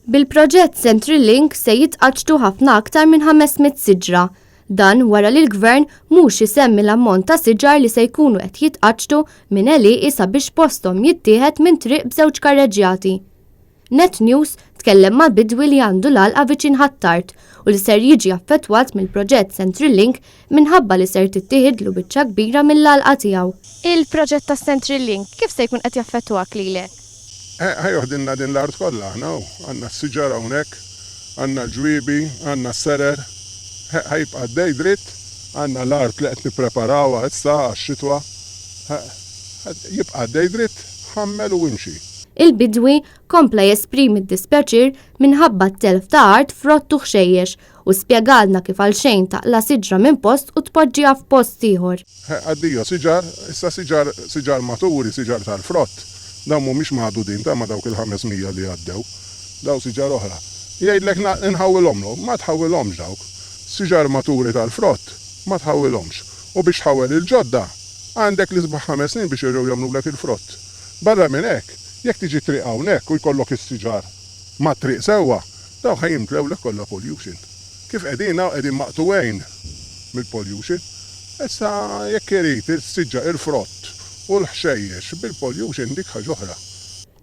Bil-proġett Central Link se jitqaċtu ħafna aktar minn 500 siġra. Dan wara li l-Gvern mhux isemmi l-ammont ta' siġar li se jkunu qed jitqaċtu minn għelieqi sabiex posthom jittieħed minn triq b'żewġ karreġġjati. Net News tkellem mal-bidwi li għandu l-għalqa viċin Ħattart u li ser jiġi affettwat mill-proġett Central Link minħabba li ser tittieħedlu biċċa kbira mill-għalqa tiegħu. Il-proġett ta' Central Link kif se jkun qed jaffettwak lilek? Ħajoħdilna din l-art kollha aħna għandna s-siġar hawnhekk, għandna l-ġwiebi, għandna s-serer, ħajbqa' għaddej dritt, għandna l-art li qed nippreparawha issa għax-xitwa, jibqa' għaddej dritt, ħammel u imxi. Il-bidwi kompla jesprimi d-dispjaċir minħabba t-telf ta' art frott u xejjex u spjegalna kif għalxejn taqla siġra minn post u tpoġġiha f'post ieħor. Għaddija siġar, issa siġar maturi, siġar tal-frott. Daw mhumiex maħdudin ta' ma dawk il-500 li għaddew, daw siġar oħra. Jgħidlek nħawilhomlhom, ma tħawilhomx dawk. Siġar maturi tal-frott, ma tħawilhomx. U biex tħawel il-ġodda, għandek li sbaħ 5 snin biex jerġgħu jagħmlulek il-frott. Barra minn hekk, jekk tiġi triq hawnhekk u jkollok is-siġar ma triq sewwa, daw ħajimtlewlek kollha pollution. Kif qegħdin maqtuwejn mill-pollution, issa jekk irid is-siġar il-frott u l-ħxejjex bil-pollution dik ħaġa oħra.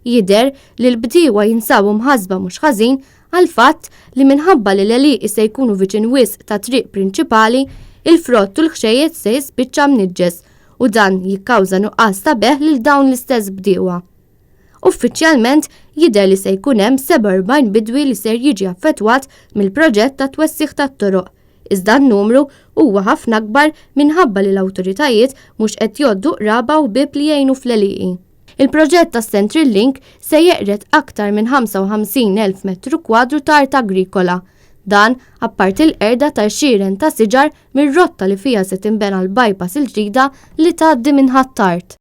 Jidher li l-bdiewa jinsabu mħasba mhux ħażin għal fatt li minħabba li l-għelieqi se jkunu viċin wisq ta' triq prinċipali, il-frott u l-ħxejjeġ se jispiċċa mniġġes u dan jikkawża nuqqas ta' beħ lil dawn l-istess bdiewa. Uffiċjalment jidher li se jkun hemm 47 bidwi li ser jiġi affettwat mill-proġett ta' twessiħ tat-toroq. Iżda n-numru huwa ħafna akbar minħabba li l-awtoritajiet mhux qed jgħoddu qraba u bieb li jgħinu fl-għelieqi. Il-proġett ta' Central Link se jeqret aktar minn 55,000 metru kwadru ta' art agrikola. Dan apparti l-qerda ta' xieren ta' siġar mir-rotta li fiha se tinbena l-bypass il-ġdida li tgħaddi minn Ħattart.